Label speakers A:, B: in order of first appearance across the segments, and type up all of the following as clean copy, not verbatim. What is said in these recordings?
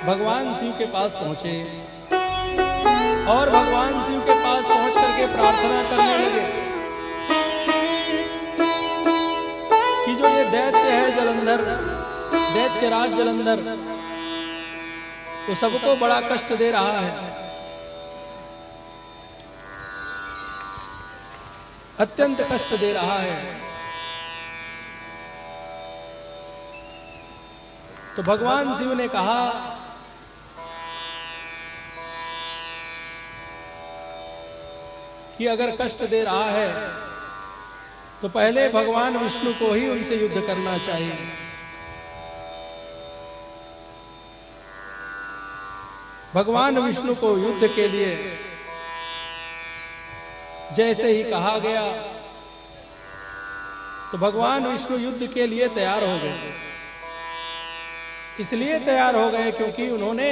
A: भगवान शिव के पास पहुंचे और भगवान शिव के पास पहुंच करके प्रार्थना करने लगे कि जो ये दैत्य है जलंधर, दैत्यराज जलंधर, वो सबको बड़ा कष्ट दे रहा है, अत्यंत कष्ट दे रहा है। तो भगवान शिव ने कहा कि अगर कष्ट दे रहा है तो पहले भगवान विष्णु को ही उनसे युद्ध करना चाहिए। भगवान विष्णु को युद्ध के लिए जैसे ही कहा गया तो भगवान विष्णु युद्ध के लिए तैयार हो गए। इसलिए तैयार हो गए क्योंकि उन्होंने,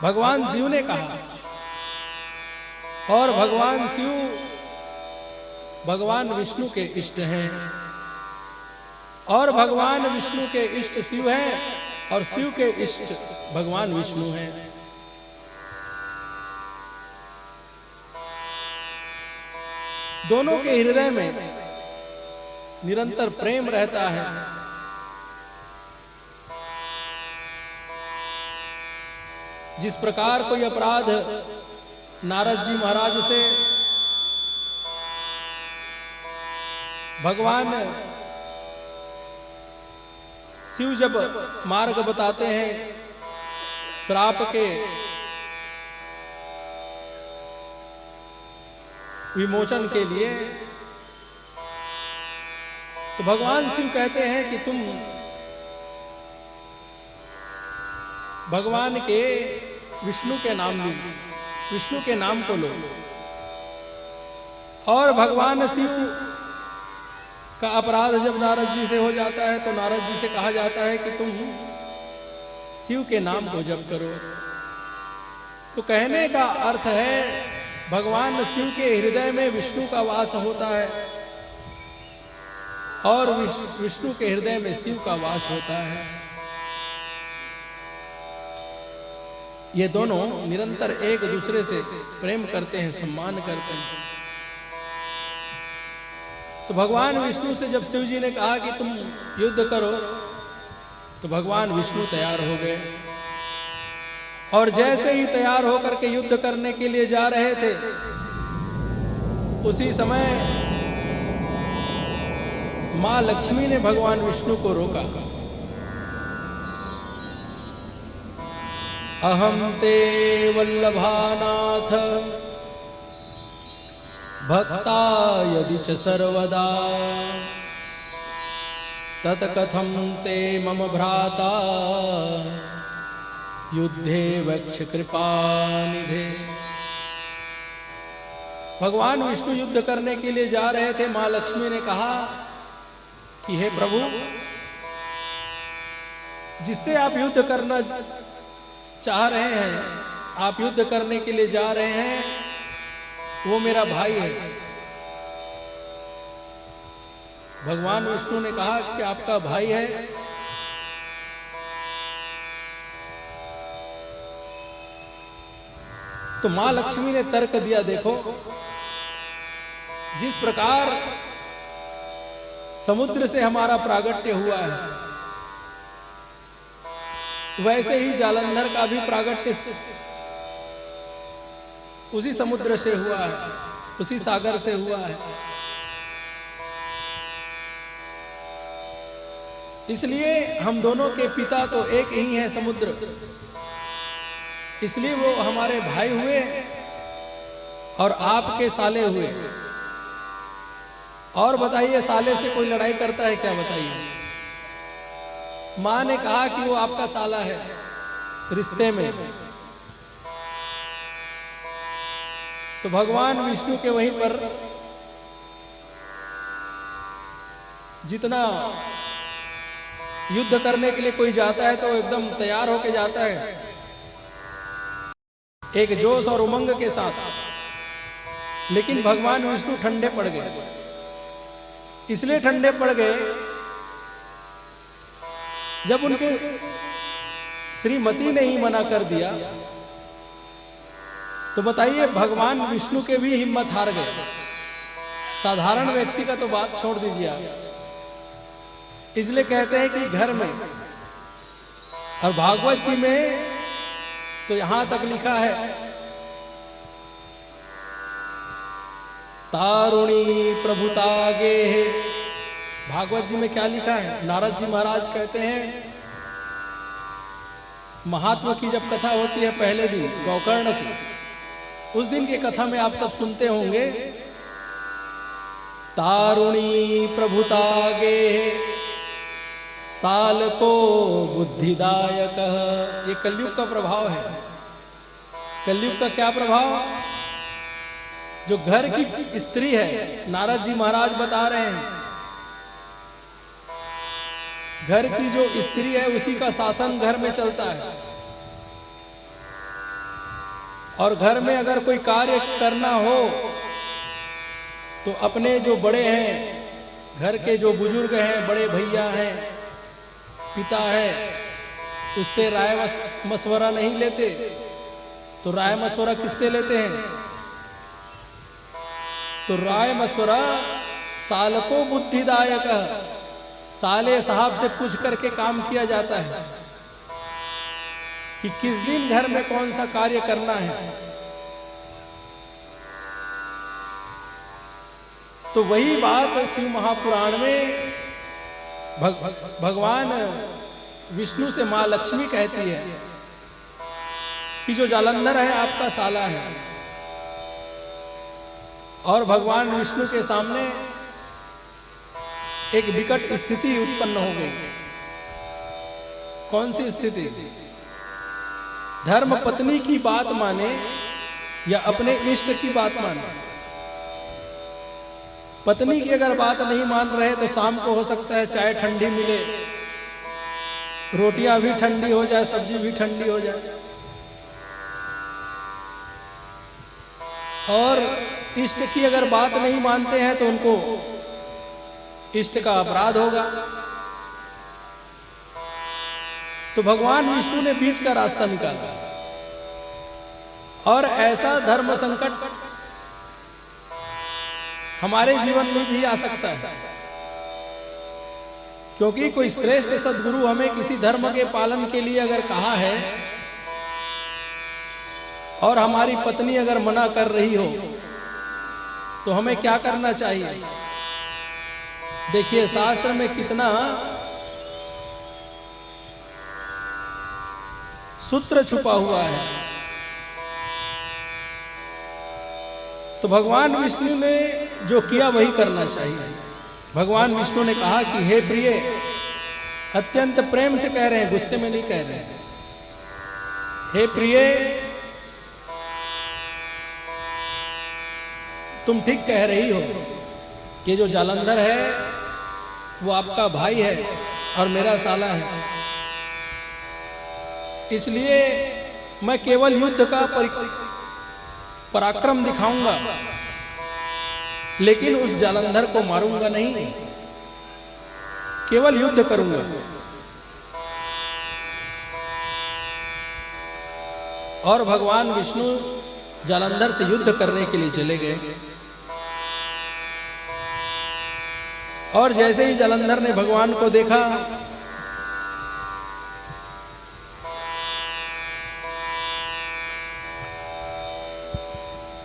A: भगवान शिव ने कहा, और भगवान शिव भगवान विष्णु के इष्ट हैं, और भगवान विष्णु के इष्ट शिव हैं, और शिव के इष्ट भगवान विष्णु हैं। दोनों के हृदय में निरंतर प्रेम रहता है। जिस प्रकार कोई अपराध नारद जी महाराज से भगवान शिव जब मार्ग बताते हैं श्राप के विमोचन के लिए, तो भगवान शिव कहते हैं कि तुम भगवान के विष्णु के नाम लो, विष्णु के नाम को लो। और भगवान शिव का अपराध जब नारद जी से हो जाता है तो नारद जी से कहा जाता है कि तुम शिव के नाम को जप करो। तो कहने का अर्थ है भगवान शिव के हृदय में विष्णु का वास होता है और विष्णु के हृदय में शिव का वास होता है। ये दोनों निरंतर एक दूसरे से प्रेम करते हैं, सम्मान करते हैं। तो भगवान विष्णु से जब शिव जी ने कहा कि तुम युद्ध करो, तो भगवान विष्णु तैयार हो गए और जैसे ही तैयार होकर के युद्ध करने के लिए जा रहे थे, उसी समय मां लक्ष्मी ने भगवान विष्णु को रोका। अहम ते वल्लभानाथ भक्ता यदि च सर्वदा तत्कथं ते मम भ्राता युद्धे वक्ष कृपानिधे। भगवान विष्णु युद्ध करने के लिए जा रहे थे। मां लक्ष्मी ने कहा कि हे प्रभु, जिससे आप युद्ध करना चाह रहे हैं, आप युद्ध करने के लिए जा रहे हैं, वो मेरा भाई है। भगवान विष्णु ने कहा कि आपका भाई है, तो मां लक्ष्मी ने तर्क दिया, देखो जिस प्रकार समुद्र से हमारा प्रागट्य हुआ है, वैसे ही जालंधर का भी प्रागट्य उसी समुद्र से हुआ है, उसी सागर से हुआ है। इसलिए हम दोनों के पिता तो एक ही है, समुद्र, इसलिए वो हमारे भाई हुए और आपके साले हुए। और बताइए, साले से कोई लड़ाई करता है क्या? बताइए। मां ने कहा कि वो आपका साला है रिश्ते में। तो भगवान विष्णु के वहीं पर जितना युद्ध करने के लिए कोई जाता है तो एकदम तैयार होके जाता है, एक जोश और उमंग के साथ। लेकिन भगवान विष्णु ठंडे पड़ गए। इसलिए ठंडे पड़ गए जब उनके श्रीमती ने ही मना कर दिया, तो बताइए भगवान विष्णु के भी हिम्मत हार गए। साधारण व्यक्ति का तो बात छोड़ दीजिए आप। इसलिए कहते हैं कि घर में, और भागवत जी में तो यहां तक लिखा है, तारुणी प्रभुतागे। भागवत जी में क्या लिखा है? नारद जी महाराज कहते हैं, महात्मा की जब कथा होती है पहले दिन गोकर्ण की, उस दिन की कथा में आप सब सुनते होंगे, तारुणी प्रभुतागे साल को बुद्धिदायक। ये कलयुग का प्रभाव है। कलयुग का क्या प्रभाव? जो घर की स्त्री है, नारद जी महाराज बता रहे हैं, घर की जो स्त्री है उसी का शासन घर में चलता है। और घर में अगर कोई कार्य करना हो तो अपने जो बड़े हैं, घर के जो बुजुर्ग हैं, बड़े भैया हैं, पिता है, उससे राय मशवरा नहीं लेते। तो राय मशवरा किससे लेते हैं? तो राय मशवरा सालको बुद्धिदायक, साले साहब से पूछ करके काम किया जाता है कि किस दिन घर में कौन सा कार्य करना है। तो वही बात शिव महापुराण में भगवान विष्णु से मां लक्ष्मी कहती है कि जो जालंधर है आपका साला है। और भगवान विष्णु के सामने एक विकट स्थिति उत्पन्न हो गई। कौन सी स्थिति? धर्म पत्नी की बात माने या अपने इष्ट की बात माने। पत्नी की अगर बात नहीं मान रहे तो शाम को हो सकता है चाय ठंडी मिले, रोटियां भी ठंडी हो जाए, सब्जी भी ठंडी हो जाए। और इष्ट की अगर बात नहीं मानते हैं तो उनको इष्ट का अपराध होगा। तो भगवान विष्णु ने बीच का रास्ता निकाला। और ऐसा धर्म संकट हमारे जीवन में भी आ सकता है, क्योंकि कोई श्रेष्ठ सद्गुरु हमें किसी धर्म के पालन के लिए अगर कहा है और हमारी पत्नी अगर मना कर रही हो तो हमें क्या करना चाहिए? देखिए शास्त्र में कितना सूत्र छुपा हुआ है। तो भगवान विष्णु ने जो किया वही करना चाहिए। भगवान विष्णु ने कहा कि हे प्रिय, अत्यंत प्रेम से कह रहे हैं, गुस्से में नहीं कह रहे हैं, हे प्रिय तुम ठीक कह रही हो, ये जो जालंधर है वो आपका भाई है और मेरा साला है। इसलिए मैं केवल युद्ध का पराक्रम दिखाऊंगा, लेकिन उस जालंधर को मारूंगा नहीं, केवल युद्ध करूंगा। और भगवान विष्णु जालंधर से युद्ध करने के लिए चले गए। और जैसे ही जालंधर ने भगवान को देखा,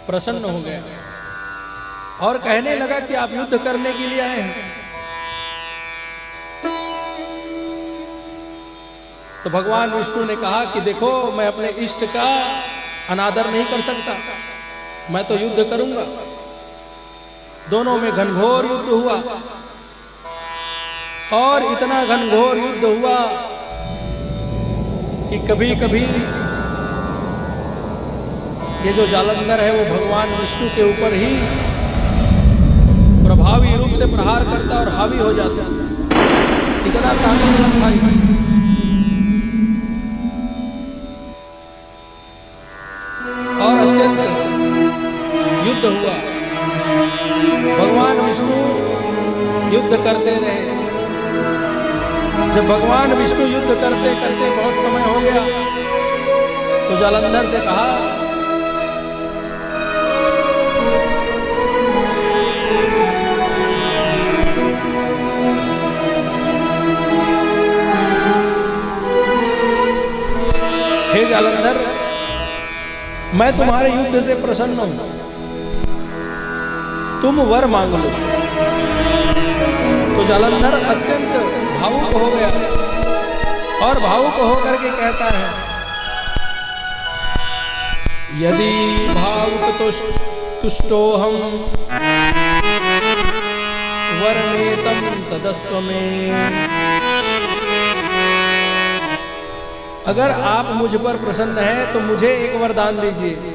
A: प्रसन्न हो गया और कहने लगा कि आप युद्ध करने के लिए आए हैं। तो भगवान विष्णु ने कहा कि देखो, मैं अपने इष्ट का अनादर नहीं कर सकता, मैं तो युद्ध करूंगा। दोनों में घनघोर युद्ध हुआ और इतना घनघोर युद्ध हुआ कि कभी कभी ये जो जालंधर है वो भगवान विष्णु के ऊपर ही प्रभावी रूप से प्रहार करता और हावी हो जाता। इतना ताकतवर था। और अत्यंत युद्ध हुआ। भगवान विष्णु युद्ध करते रहे जब भगवान विष्णु युद्ध करते करते बहुत समय हो गया तो जालंधर से कहा, हे जालंधर, मैं तुम्हारे युद्ध से प्रसन्न हूं, तुम वर मांग लो। तो जालंधर अत्यंत भावुक हो गया और भावुक होकर के कहता है, यदि भावुक तुष्टोहम वरमेतम तदस्व में। अगर आप मुझ पर प्रसन्न हैं तो मुझे एक वरदान दीजिए।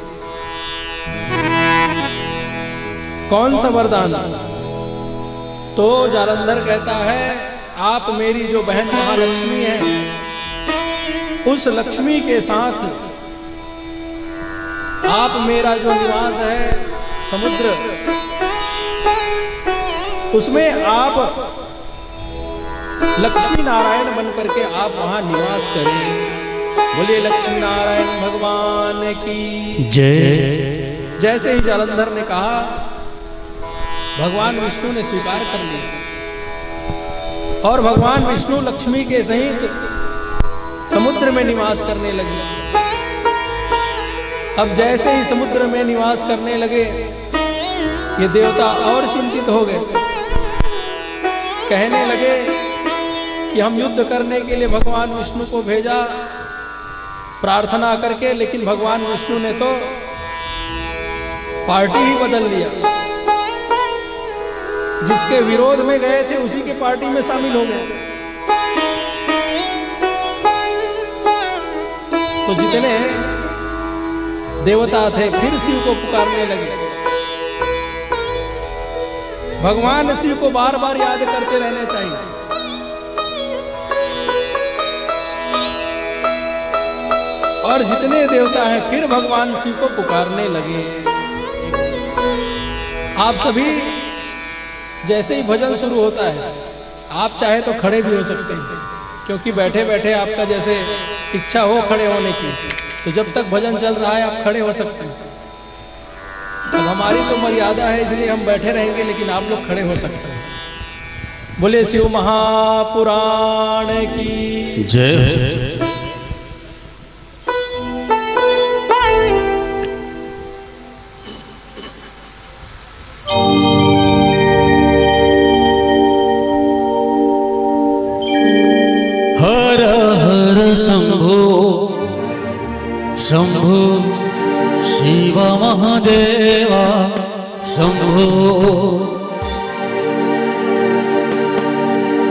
A: कौन सा वरदान? तो जालंधर कहता है, आप मेरी जो बहन महालक्ष्मी है उस लक्ष्मी के साथ आप मेरा जो निवास है समुद्र, उसमें आप लक्ष्मी नारायण बन करके आप वहां निवास करें। बोलिए लक्ष्मी नारायण भगवान की जय। जैसे ही जालंधर ने कहा, भगवान विष्णु ने स्वीकार कर लिया और भगवान विष्णु लक्ष्मी के सहित समुद्र में निवास करने लगे। अब जैसे ही समुद्र में निवास करने लगे, ये देवता और चिंतित हो गए। कहने लगे कि हम युद्ध करने के लिए भगवान विष्णु को भेजा प्रार्थना करके, लेकिन भगवान विष्णु ने तो पार्टी ही बदल लिया। जिसके विरोध में गए थे उसी के पार्टी में शामिल हो गए। तो जितने देवता थे फिर शिव को पुकारने लगे। भगवान शिव को बार बार याद करते रहना चाहिए। और जितने देवता हैं फिर भगवान शिव को पुकारने लगे। आप सभी जैसे ही भजन शुरू होता है, आप चाहे तो खड़े भी हो सकते हैं, क्योंकि बैठे बैठे आपका जैसे इच्छा हो खड़े होने की, तो जब तक भजन चल रहा है आप खड़े हो सकते हैं। अब हमारी तो मर्यादा है, इसलिए हम बैठे रहेंगे, लेकिन आप लोग खड़े हो सकते हैं। बोले शिव महापुराण की जय।
B: शंभो शिव महादेवा शंभो,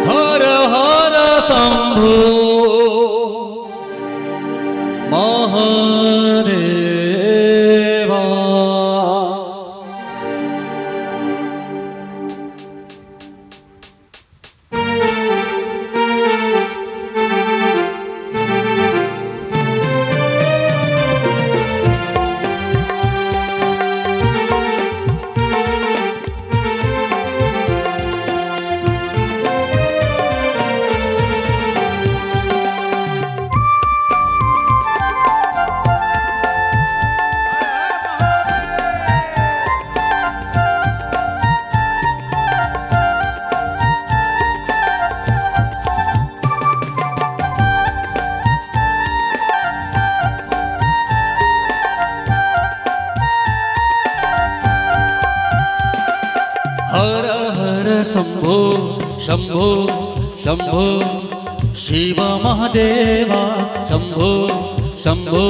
B: हर हर शंभो महादेवा। शंभो शंभो शंभो शिव महादेवा शंभो शंभो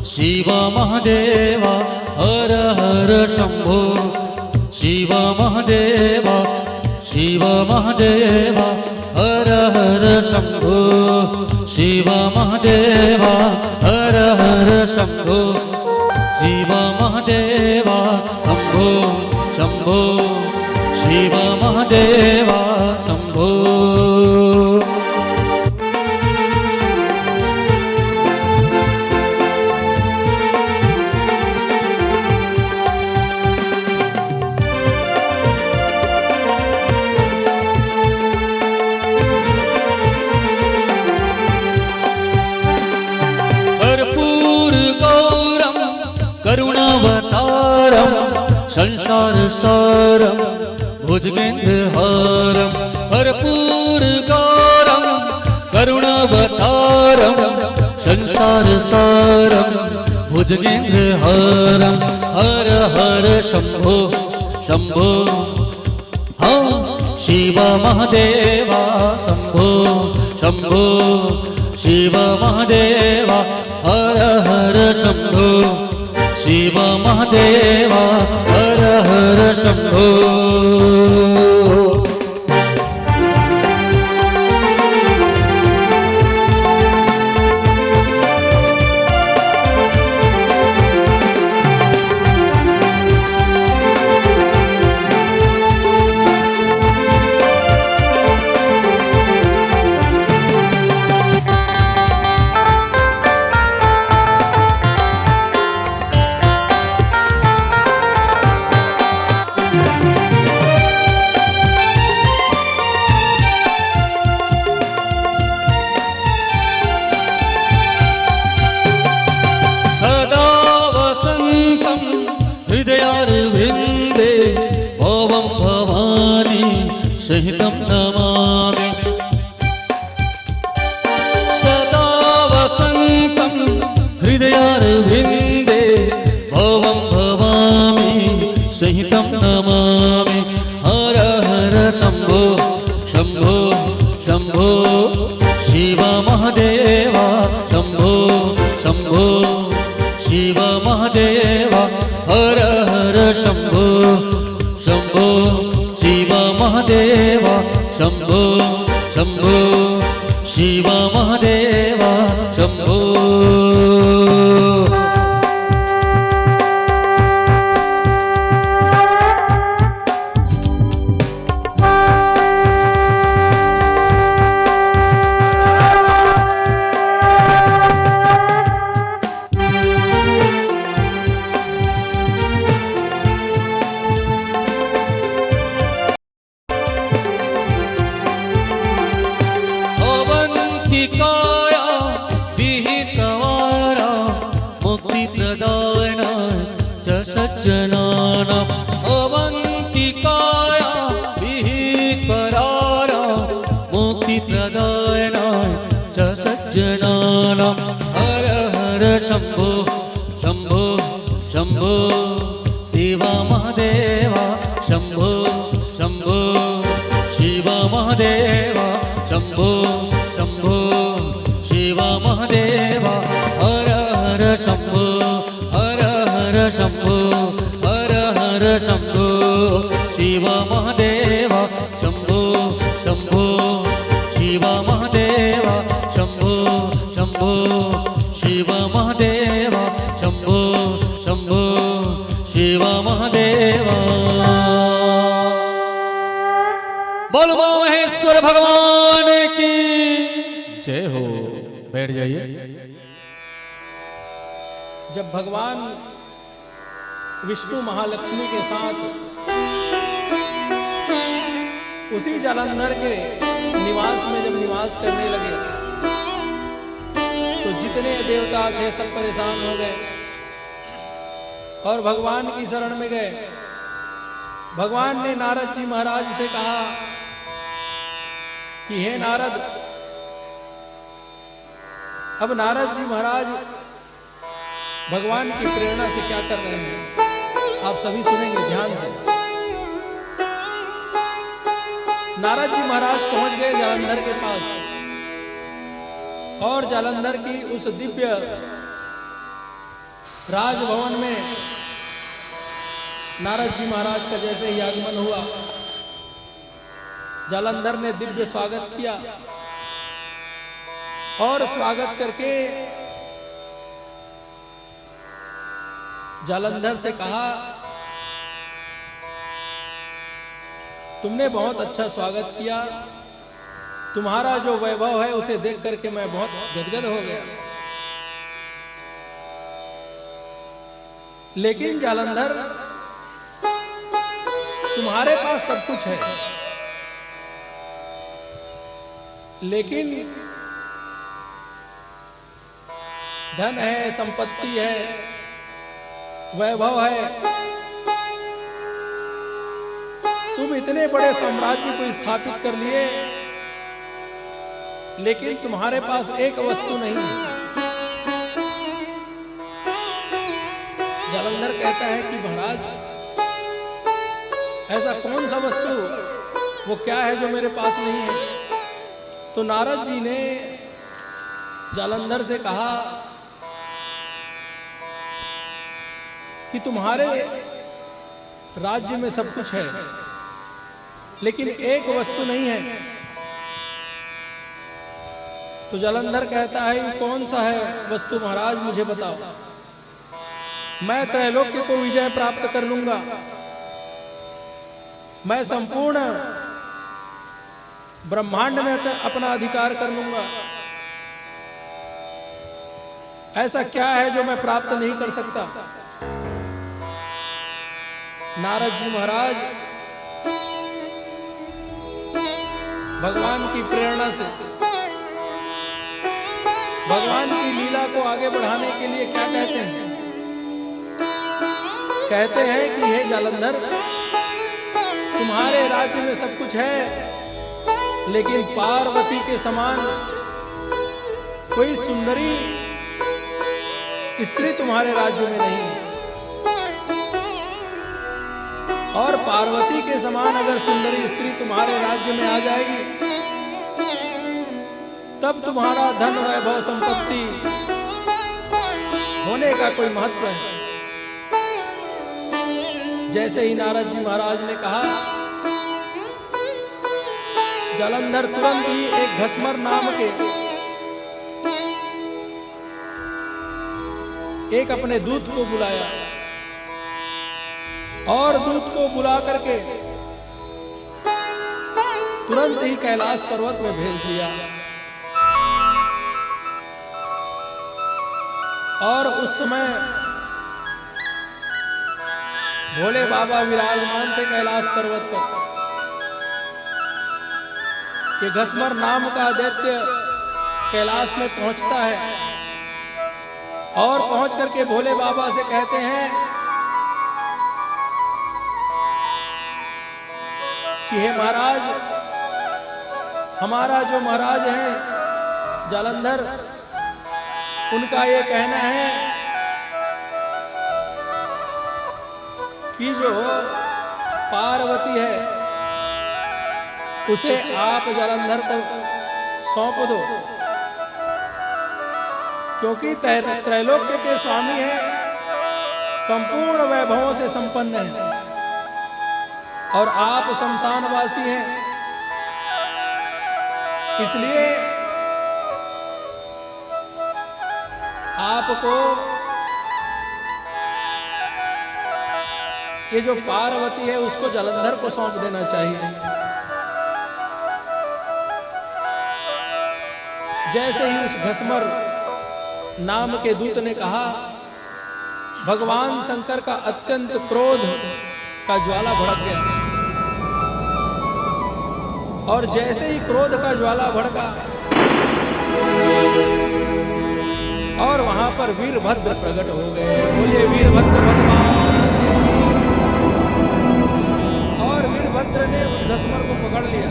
B: शिव महादेवा, हर हर शंभो शिव महादेवा शिव महादेवा, हर हर शंभो शिव महादेवा, हर हर शंभो शिव महादेवा, शंभो शंभो शिव महादेवा शंभो। संसार सारम भुजगेन्द्रहारम कर्पूर गौरम करुणावतारम संसार सारम भुजगेन्द्रहारम हर हर शंभो शंभो हाँ शिव महादेवा शंभो शंभो शिव महादेवा हर हर शंभो शिव महादेवा हर हर शंभो सदा वसन्तं हृदयारविन्दे भवं भवानी सहितं नमामि सदा वसन्तं हृदयारविन्दे भवं भवामि सहितं नमामि हर हर शंभो शंभो शंभो शिव महादेवा शंभो शंभो शिव महादेवा हर हर शंभो शंभो शिव महादेवा शंभो शंभो शिव महादेवा शंभो अवंतिकाया विहितवारा मुक्तिप्रदायना च सज्जनानाम् अवंतिकाया विहितवारा मुक्तिप्रदायना च सज्जनानाम् हर हर शंभो शंभो शंभो शिव महादेवा शंभो शंभो शिव महादेवा शंभो शंभो शिव महादेवा हर हर शंभो हर हर शंभो हर हर शंभो शिव महादेवा शंभो शंभो शिव महादेवा शंभो शंभो शिव महादेवा शंभो शंभो शिव महादेवा बोलो महेश्वर भगवान की जय हो। बैठ जाइए।
A: जब भगवान विष्णु महालक्ष्मी के साथ उसी जालंधर के निवास में जब निवास करने लगे तो जितने देवता थे सब परेशान हो गए और भगवान की शरण में गए। भगवान ने नारद जी महाराज से कहा कि हे नारद, अब नारद जी महाराज भगवान की प्रेरणा से क्या कर रहे हैं आप सभी सुनेंगे ध्यान से। नारद जी महाराज पहुंच गए जालंधर के पास और जालंधर की उस दिव्य राजभवन में नारद जी महाराज का जैसे ही आगमन हुआ, जालंधर ने दिव्य स्वागत किया और स्वागत करके जालंधर से कहा, तुमने बहुत अच्छा स्वागत किया, तुम्हारा जो वैभव है उसे देख करके मैं बहुत गदगद हो गया। लेकिन जालंधर, तुम्हारे पास सब कुछ है, लेकिन धन है, संपत्ति है, वैभव है, इतने बड़े साम्राज्य को स्थापित कर लिए, लेकिन तुम्हारे पास एक वस्तु नहीं है। जालंधर कहता है कि महाराज, ऐसा कौन सा वस्तु, वो क्या है जो मेरे पास नहीं है? तो नारद जी ने जालंधर से कहा कि तुम्हारे राज्य में सब कुछ है, लेकिन एक वस्तु नहीं है। तो जालंधर कहता है, ये कौन सा है वस्तु महाराज, मुझे बताओ। मैं त्रैलोक्य को विजय प्राप्त कर लूंगा, मैं संपूर्ण ब्रह्मांड में अपना अधिकार कर लूंगा। ऐसा क्या है जो मैं प्राप्त नहीं कर सकता? नारद जी महाराज भगवान की प्रेरणा से, भगवान की लीला को आगे बढ़ाने के लिए क्या कहते हैं? कहते हैं कि हे जालंधर, तुम्हारे राज्य में सब कुछ है, लेकिन पार्वती के समान कोई सुंदरी स्त्री तुम्हारे राज्य में नहीं है। और पार्वती के समान अगर सुंदरी स्त्री तुम्हारे राज्य में आ जाएगी, तब तुम्हारा धन, वैभव, संपत्ति होने का कोई महत्व है। जैसे ही नारद जी महाराज ने कहा, जालंधर तुरंत ही एक घसमर नाम के एक अपने दूत को बुलाया और दूत को बुला करके तुरंत ही कैलाश पर्वत में भेज दिया। और उस समय भोले बाबा विराजमान थे कैलाश पर्वत पर। कि घसमर नाम का दैत्य कैलाश में पहुंचता है और पहुंच करके भोले बाबा से कहते हैं कि हे महाराज, हमारा जो महाराज है जालंधर, उनका ये कहना है कि जो पार्वती है उसे आप जालंधर को सौंप दो, क्योंकि त्रैलोक्य के स्वामी हैं, संपूर्ण वैभवों से संपन्न हैं, और आप शमशानवासी हैं। इसलिए आपको ये जो पार्वती है उसको जालंधर को सौंप देना चाहिए। जैसे ही उस घसमर नाम के दूत ने कहा, भगवान शंकर का अत्यंत क्रोध का ज्वाला भड़क गया, और जैसे ही क्रोध का ज्वाला भड़का और वहां पर वीरभद्र प्रकट हो गए। बोलिए वीरभद्र भगवान। और वीरभद्र ने उस घसमर को पकड़ लिया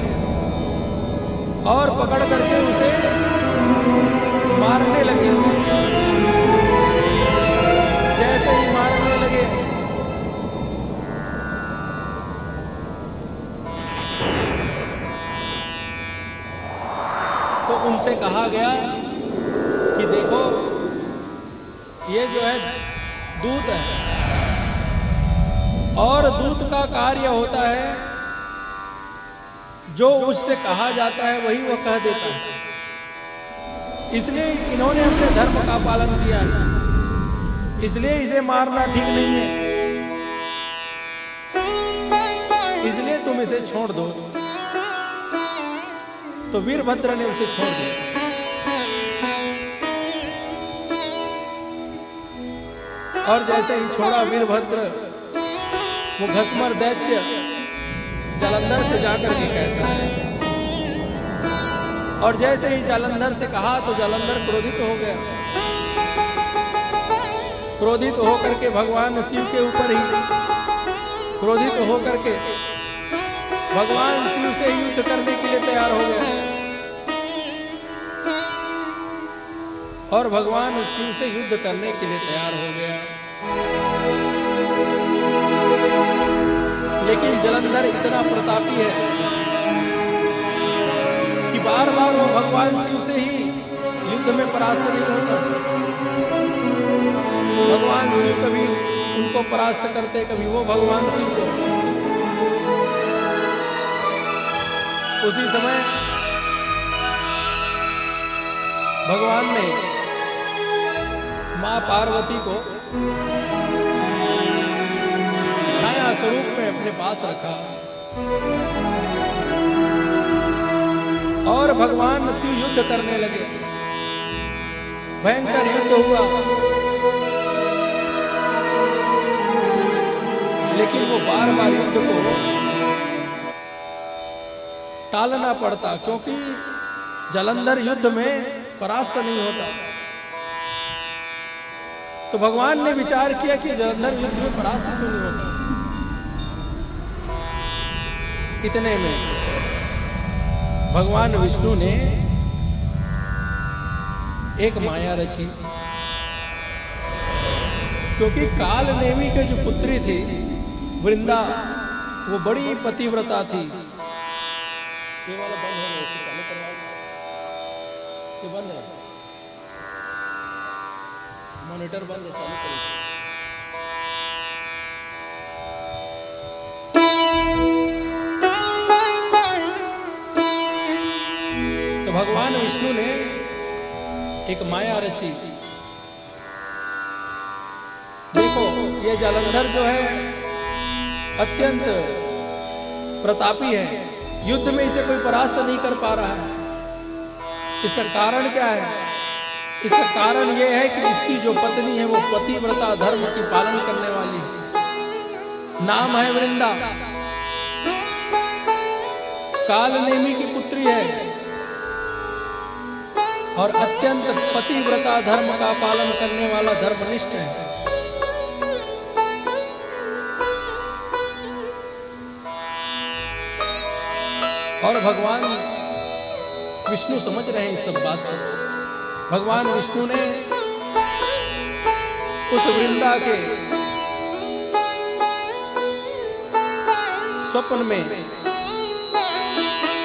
A: और पकड़ करके उसे मारने लगे। जैसे ही मारने लगे, तो उनसे कहा गया कि देखो, ये जो है दूत है, और दूत का कार्य होता है जो उससे कहा जाता है वही वह कह देता है। इसलिए इन्होंने अपने धर्म का पालन किया है, इसलिए इसे मारना ठीक नहीं है, इसलिए तुम इसे छोड़ दो। तो वीरभद्र ने उसे छोड़ दिया। और जैसे ही छोड़ा वीरभद्र, वो घसमर दैत्य जालंधर से जाकर के कहता है, और जैसे ही जालंधर से कहा तो जालंधर क्रोधित हो गया। क्रोधित होकर के भगवान शिव के ऊपर ही क्रोधित होकर के भगवान शिव से युद्ध करने के लिए तैयार हो गया और भगवान शिव से युद्ध करने के लिए तैयार हो गया। लेकिन जलंधर इतना प्रतापी है कि बार बार वो भगवान शिव से ही युद्ध में परास्त नहीं होता। भगवान शिव कभी उनको परास्त करते, कभी वो भगवान शिव को। उसी समय भगवान ने मां पार्वती को छाया स्वरूप में अपने पास रखा और भगवान शिव युद्ध करने लगे। भयंकर युद्ध हुआ, लेकिन वो बार बार युद्ध को टालना पड़ता, क्योंकि जलंधर युद्ध में परास्त नहीं होता। तो भगवान ने विचार किया कि जलंधर युद्ध में परास्त क्यों नहीं होता। इतने में भगवान विष्णु ने एक माया रची, क्योंकि काल नेमी के जो पुत्री थी वृंदा, वो बड़ी पतिव्रता थी। ये वाला बंद है, इसको चालू करवाओ। ये बंद है, मॉनिटर बंद है, चालू करो। तो भगवान विष्णु ने एक माया रची। देखो, ये जलंधर जो है अत्यंत प्रतापी है, युद्ध में इसे कोई परास्त नहीं कर पा रहा है। इसका कारण क्या है? इसका कारण यह है कि इसकी जो पत्नी है वो पतिव्रता धर्म की पालन करने वाली है। नाम है वृंदा, काल नेमी की पुत्री है और अत्यंत पतिव्रता धर्म का पालन करने वाला धर्मनिष्ठ है। और भगवान विष्णु समझ रहे हैं इस सब बात को। भगवान विष्णु ने उस वृंदा के स्वप्न में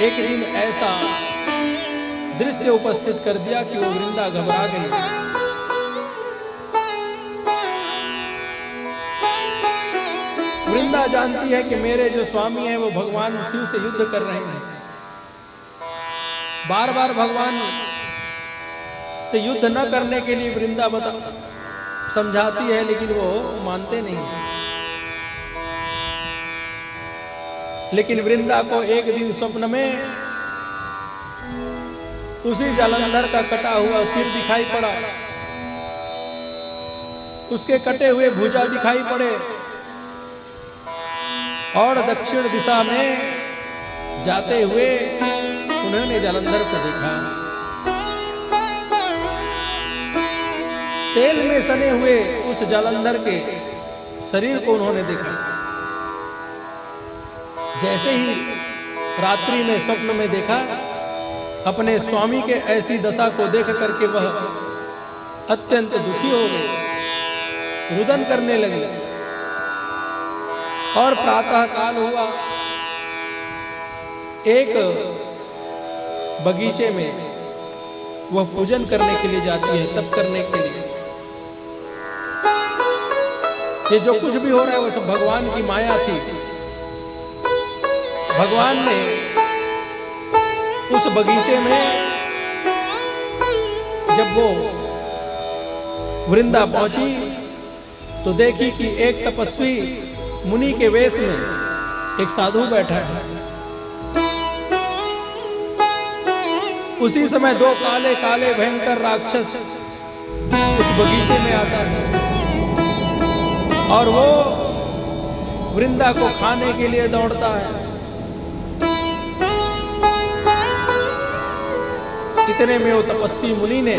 A: एक दिन ऐसा दृश्य उपस्थित कर दिया कि वो वृंदा घबरा गई। वृंदा जानती है कि मेरे जो स्वामी हैं वो भगवान शिव से युद्ध कर रहे हैं। बार बार भगवान से युद्ध न करने के लिए वृंदा समझाती है, लेकिन वो मानते नहीं। लेकिन वृंदा को एक दिन स्वप्न में उसी जलंधर का कटा हुआ सिर दिखाई पड़ा, उसके कटे हुए भुजा दिखाई पड़े और दक्षिण दिशा में जाते हुए उन्होंने जलंधर को देखा। तेल में सने हुए उस जलंधर के शरीर को उन्होंने देखा। जैसे ही रात्रि में स्वप्न में देखा, अपने स्वामी के ऐसी दशा को देख करके वह अत्यंत दुखी हो गए, रुदन करने लगे। और प्रातः काल हुआ, एक बगीचे में वह पूजन करने के लिए जाती है, तप करने के लिए। ये जो कुछ भी हो रहा है वो सब भगवान की माया थी। भगवान ने उस बगीचे में जब वो वृंदा पहुंची तो देखी कि एक तपस्वी मुनि के वेश में एक साधु बैठा है। उसी समय दो काले काले भयंकर राक्षस उस बगीचे में आता है और वो वृंदा को खाने के लिए दौड़ता है। इतने में वो तपस्वी मुनि ने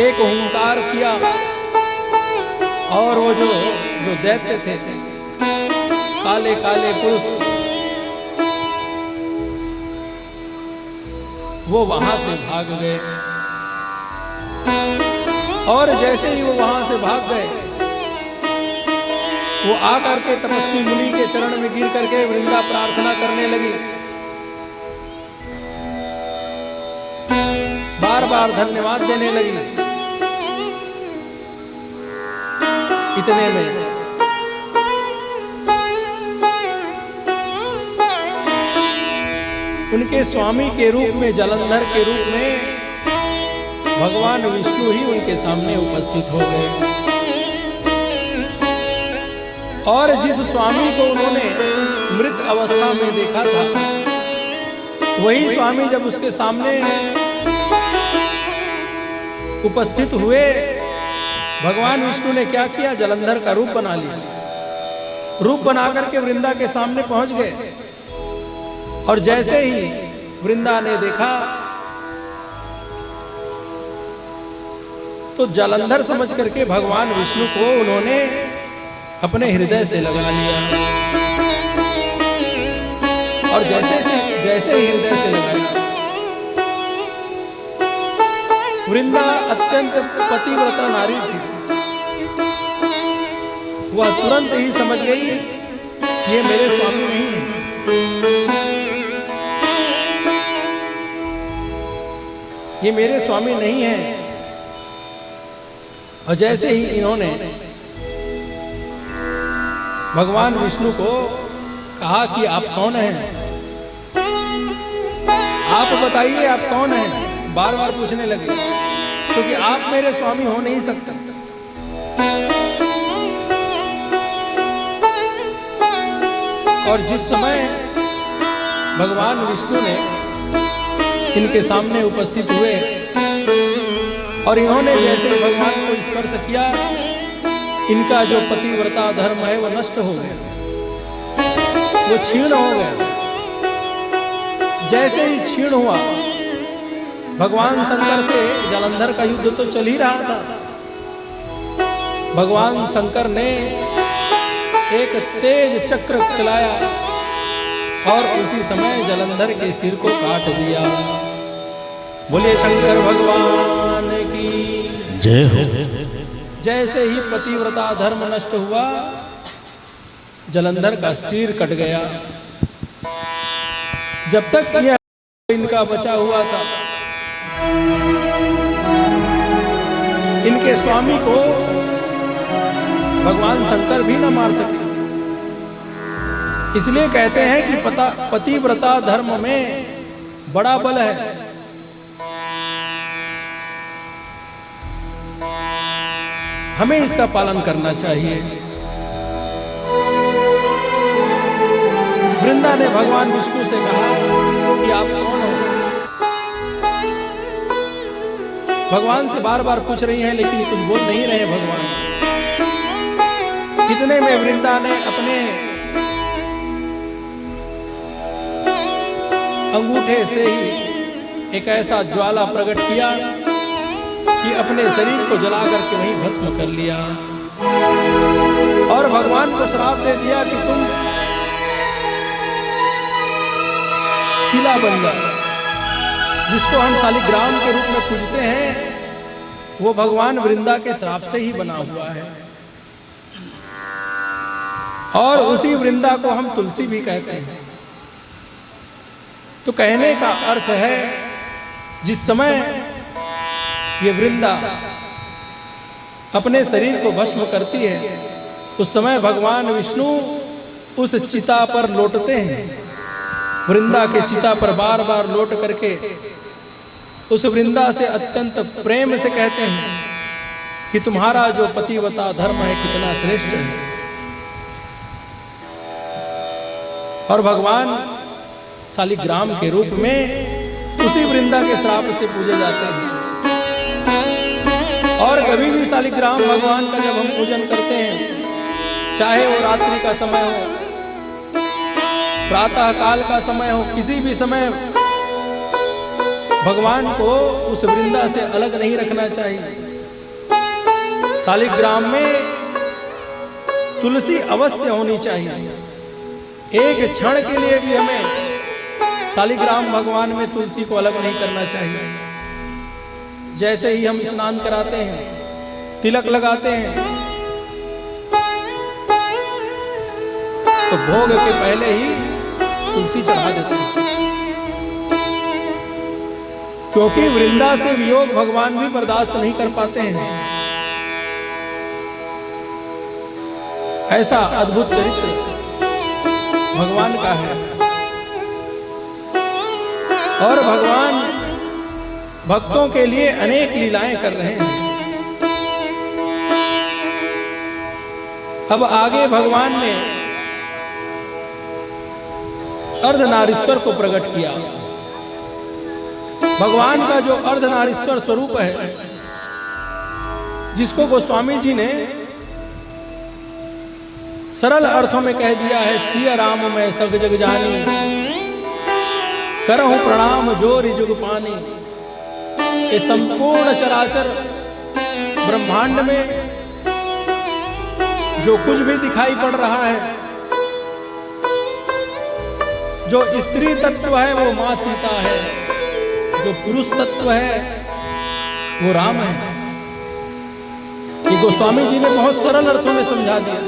A: एक हुंकार किया और वो जो दैत्य थे काले काले पुरुष वो वहां से भाग गए। और जैसे ही वो वहां से भाग गए, वो आकर के तपस्वी मुनि के चरण में गिर करके वृंदा प्रार्थना करने लगी। बार बार धन्यवाद देने लगी। इतने में उनके स्वामी के रूप में, जलंधर के रूप में भगवान विष्णु ही उनके सामने उपस्थित हो गए। और जिस स्वामी को उन्होंने मृत अवस्था में देखा था, वही स्वामी जब उसके सामने उपस्थित हुए, भगवान विष्णु ने क्या किया, जलंधर का रूप बना लिया। रूप बनाकर के वृंदा के सामने पहुंच गए। और जैसे ही वृंदा ने देखा तो जलंधर समझ करके भगवान विष्णु को उन्होंने अपने हृदय से लगा लिया। और जैसे ही हृदय से लगाया, वृंदा अत्यंत पतिव्रता नारी थी। वह तुरंत ही समझ गई ये मेरे स्वामी नहीं है। ये मेरे स्वामी नहीं है। और जैसे ही इन्होंने भगवान विष्णु को कहा कि आप कौन हैं, आप बताइए आप कौन हैं, बार बार पूछने लगे, क्योंकि आप मेरे स्वामी हो नहीं सकते। और जिस समय भगवान विष्णु ने इनके सामने उपस्थित हुए और इन्होंने जैसे भगवान को स्पर्श किया, इनका जो पतिव्रता धर्म है वो नष्ट हो गया, वो क्षीण हो गया। जैसे ही क्षीण हुआ, भगवान शंकर से जलंधर का युद्ध तो चल ही रहा था। भगवान शंकर ने एक तेज चक्र चलाया और उसी समय जलंधर के सिर को काट दिया। बोलिए शंकर भगवान की
B: जय हो।
A: जैसे ही पतिव्रता धर्म नष्ट हुआ, जलंधर का सिर कट गया। जब तक यह इनका बचा हुआ था, इनके स्वामी को भगवान शंकर भी न मार सके। इसलिए कहते हैं कि पतिव्रता धर्म में बड़ा बल है। हमें इसका पालन करना चाहिए। वृंदा ने भगवान विष्णु से कहा कि आप कौन हो। भगवान से बार बार पूछ रही हैं, लेकिन कुछ बोल नहीं रहे भगवान। इतने में वृंदा ने अपने अंगूठे से ही एक ऐसा ज्वाला प्रकट किया कि अपने शरीर को जला करके वहीं भस्म कर लिया। और भगवान को श्राप दे दिया कि तुम शिला बन जाओ। जिसको हम शालिग्राम के रूप में पूजते हैं, वो भगवान वृंदा के श्राप से ही बना हुआ है। और उसी वृंदा को हम तुलसी भी कहते हैं। तो कहने का अर्थ है, जिस समय ये वृंदा अपने शरीर को भस्म करती है, उस समय भगवान विष्णु उस चिता पर लौटते हैं। वृंदा के चिता पर बार बार लौट करके उस वृंदा से अत्यंत प्रेम से कहते हैं कि तुम्हारा जो पतिव्रता धर्म है कितना श्रेष्ठ है। और भगवान शालिग्राम के रूप में उसी वृंदा के श्राप से पूजे जाते हैं। और कभी भी शालिग्राम भगवान का जब हम पूजन करते हैं, चाहे वो रात्रि का समय हो, प्रातः काल का समय हो, किसी भी समय भगवान को उस वृंदा से अलग नहीं रखना चाहिए। शालिग्राम में तुलसी अवश्य होनी चाहिए। एक क्षण के लिए भी हमें शालिग्राम भगवान में तुलसी को अलग नहीं करना चाहिए। जैसे ही हम स्नान कराते हैं, तिलक लगाते हैं, तो भोग के पहले ही तुलसी चढ़ा देते हैं, क्योंकि वृंदा से वियोग भगवान भी बर्दाश्त नहीं कर पाते हैं। ऐसा अद्भुत चरित्र भगवान का है। और भगवान भक्तों के लिए अनेक लीलाएं कर रहे हैं। अब आगे भगवान ने अर्धनारीश्वर को प्रकट किया। भगवान का जो अर्धनारीश्वर स्वरूप है, जिसको गोस्वामी जी ने सरल अर्थों में कह दिया है, सिया राम मैं सब जग जानी, करहूं प्रणाम जोरि जुग पानी। ये संपूर्ण चराचर ब्रह्मांड में जो कुछ भी दिखाई पड़ रहा है, जो स्त्री तत्व है वो मां सीता है, जो पुरुष तत्व है वो राम है। ये गोस्वामी जी ने बहुत सरल अर्थों में समझा दिया।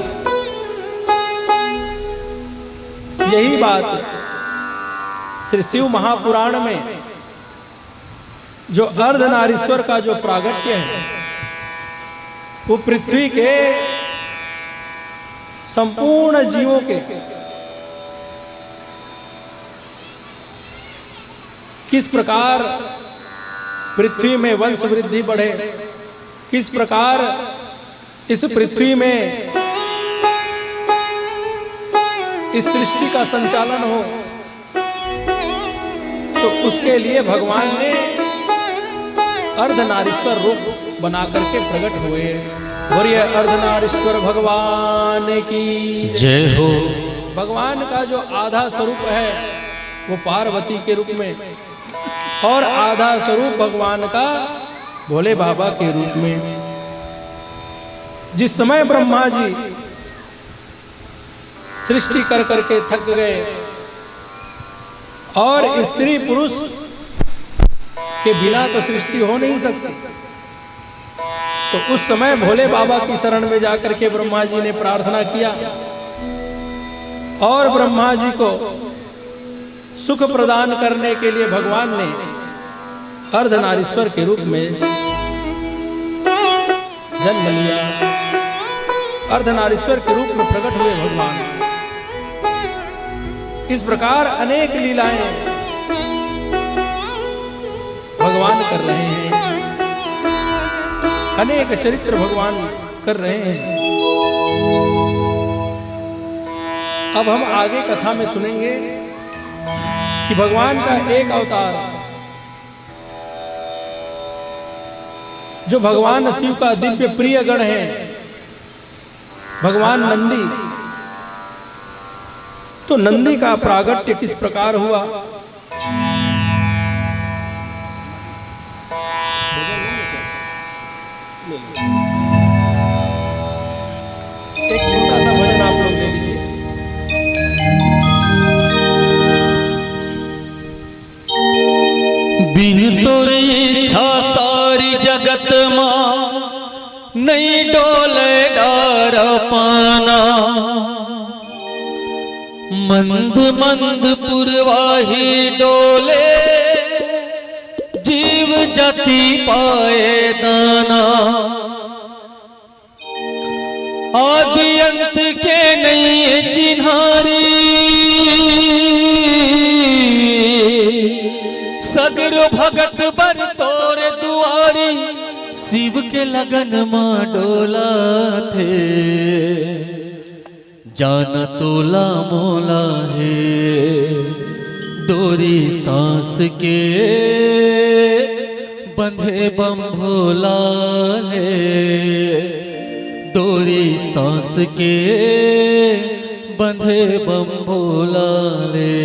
A: यही बात श्री शिव महापुराण में जो अर्धनारीश्वर का जो प्रागट्य है, वो पृथ्वी के संपूर्ण जीवों के किस प्रकार पृथ्वी में वंश वृद्धि बढ़े, किस प्रकार इस पृथ्वी में इस सृष्टि का संचालन हो, तो उसके लिए भगवान ने अर्धनारीश्वर रूप बना करके प्रकट हुए। और ये अर्धनारीश्वर भगवान की
B: जय हो।
A: भगवान का जो आधा स्वरूप है वो पार्वती के रूप में, और आधा स्वरूप भगवान का भोले बाबा के रूप में। जिस समय ब्रह्मा जी सृष्टि कर करके थक गए और स्त्री पुरुष के बिना तो सृष्टि हो नहीं सकती, तो उस समय भोले बाबा की शरण में जाकर के ब्रह्मा जी ने प्रार्थना किया, और ब्रह्मा जी को सुख प्रदान करने के लिए भगवान ने अर्धनारीश्वर के रूप में जन्म लिया। अर्धनारीश्वर के रूप में प्रकट हुए भगवान। इस प्रकार अनेक लीलाएं भगवान कर रहे हैं, अनेक चरित्र भगवान कर रहे हैं। अब हम आगे कथा में सुनेंगे कि भगवान का एक अवतार जो भगवान शिव का दिव्य प्रिय गण है, भगवान नंदी, तो नंदी का प्रागट्य किस प्रकार हुआ। एक छोटा सा भजन आप लोग ले लीजिए।
B: बिन तोरे इच्छा सारी जगत मां नहीं डोले डार पाना, मंद मंद पुरवाही डोले जीव जाति पाए दाना। आदि अंत के नहीं चिन्हारी, सगर भगत बर तोर दुआरी, शिव के लगन मां डोला थे, जाना तोला मोला है, डोरी सांस के बंधे बम भोला है, डोरी सांस के बंधे बम भोला ले।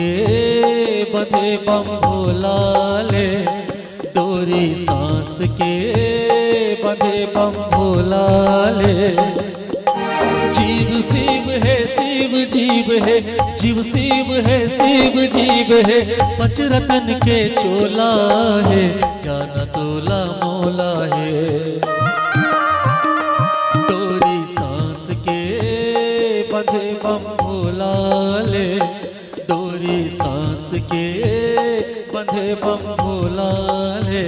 B: के बंधे बम भोला ले, डोरी सांस के बंधे बम भोला ले। जीव शिव है शिव जीव है, जीव शिव है शिव जीव है, पचरतन के चोला है, जाना तोला मोला है। डोरी सांस के बंधे बम भोला ले, डोरी सांस के बंधे बम भोला ले।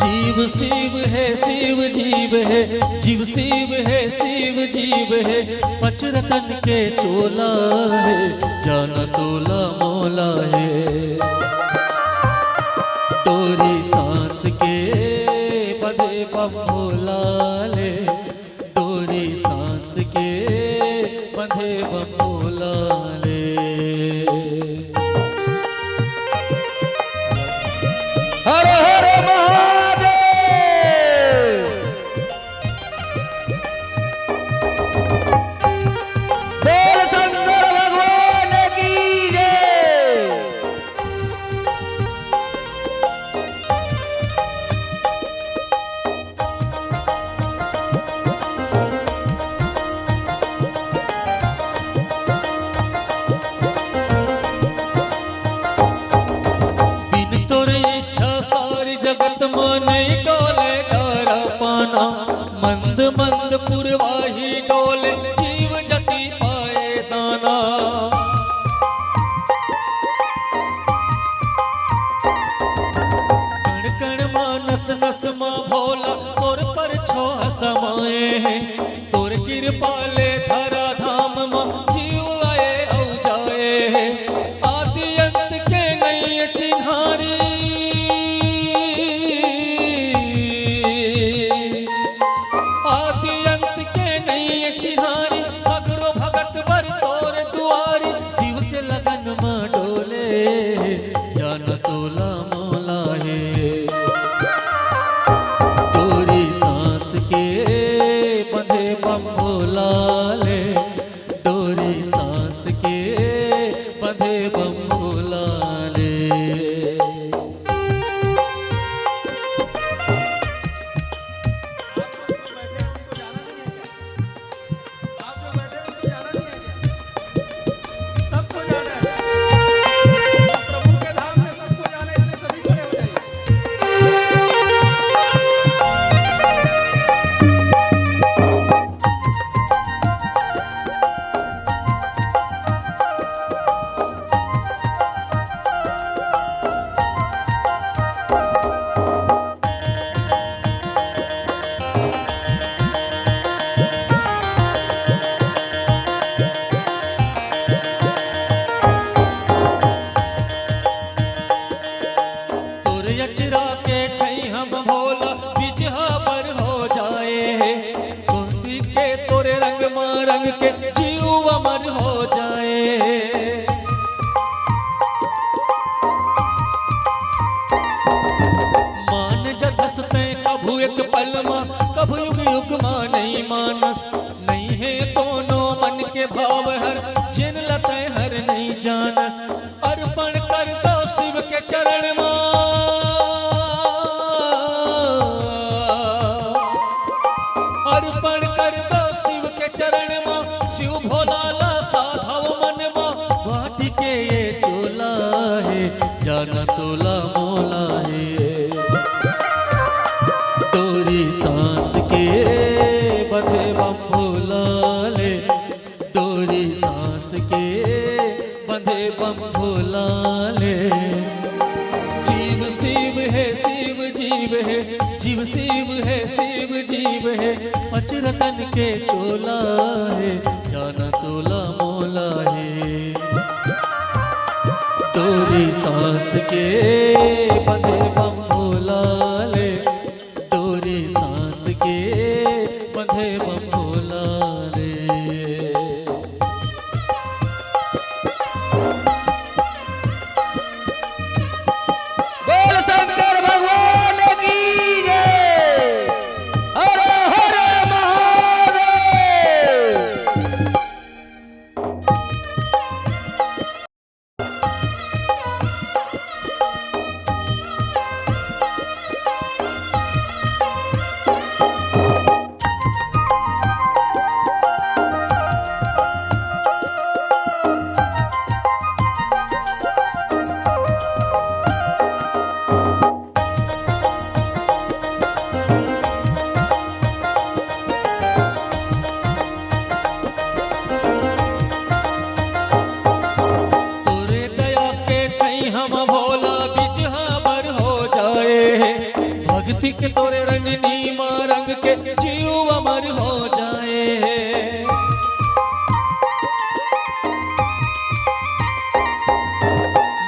B: जीव शिव है शिव जीव है, जीव शिव है शिव जीव है, पचरतन के चोला है, जाना तोला मोला है। डोरी सांस के बंधे बम भोला ले, डोरी सांस के बंधे बम भोला ले। हर हर महादेव। बोल शंकर भगवान की जय। बिन तोर इच्छा सारी जगत माने डोले डर पाना, मंद मंद पुरवाही डोले, जीव जति पाए दाना। कण कण मानस नस मा भोला, तोर पर छो समाए हैं, तोर कृपाले धरा धाम मा जीव आए औ जाए हैं। आदि अंत के नहीं चिन्हारी, आदि अंत के नहीं चिन्हारी, सगरो भगत बर तोर दुआरी, शिव के लगन मां डोले, जान तोला मोला है। डोरी सांस के बंधे बम भोला ले, डोरी सांस के बंधे बम भोला ले।
A: सबको जाना है, प्रभु के धाम में सबको जाना है, इसलिए सभी खड़े हो जाइए।
B: तोर अचरा के छई हम भोला, बिजहा पर हो जाए, कुंती के तोरे रंग मा रंग के जीव अमर हो जाए। मान जधस तय कभु एक पल मा, कभु युग युग मा नहीं मानस, नहीं है कोनो मन के भाव हर, जिन लते हर नहीं जानस। अर्पण कर दो शिव के चरण मा, अर्पण कर दो शिव के चरण मा, शिव भोला ला साधव मन मा, बाटी के ये चोला है, जाना तोला मोला है। डोरी सांस के बंधे बम भोला ले, डोरी सांस के बंधे बम भोला ले। जीव शिव है शिव जीव है, जीव शिव है शिव जीव है, पचरतन के चोला है, जाना तोला मोला है। डोरी सांस के बंधे बम भोला ले, डोरी सांस के बंधे बम भोला ले। बोल शंकर भगवान की जय। हर हर महादेव। के तोरे रंग नीमा रंग के जीव अमर हो जाए।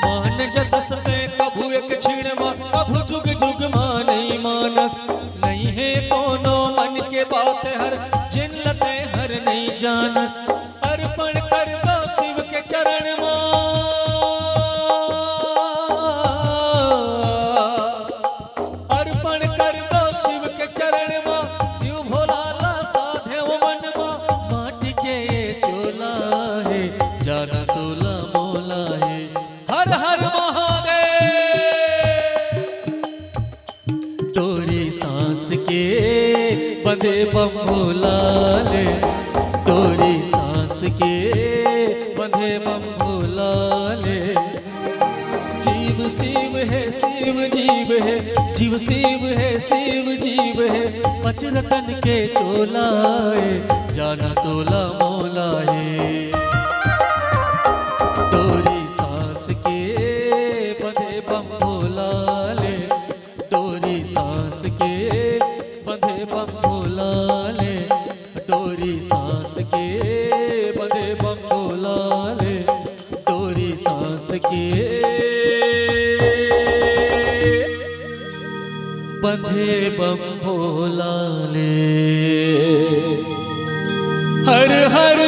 B: मान जतसते कभू एक क्षण मा कभू जुग जुग मानई मानस, नहीं है कोनो मन के बात हर जिन लते हर नहीं जानस। अर्पण कर दो शिव के चरण मा, अर्पण कर दो शिव के चरण मा, शिव भोला ला साधे मन मा। माटी के ये चोला है जाना तोला मोला है। हर हर महादेव। तोरी सांस के बंधे बम भोला ले, तोरी सांस के बंधे बम भोला ले। जीव शिव है शिव जीव है, जीव शिव है शिव जीव है। पच रतन के चोला है जाना तोला मोला है। तोरी सांस के बंधे बम भोला ले, तोरी सांस के बंधे बम भोला ले, तोरी सांस के बंधे बम भोला ले, तोरी सांस के बंधे बम भोला ले। हर हर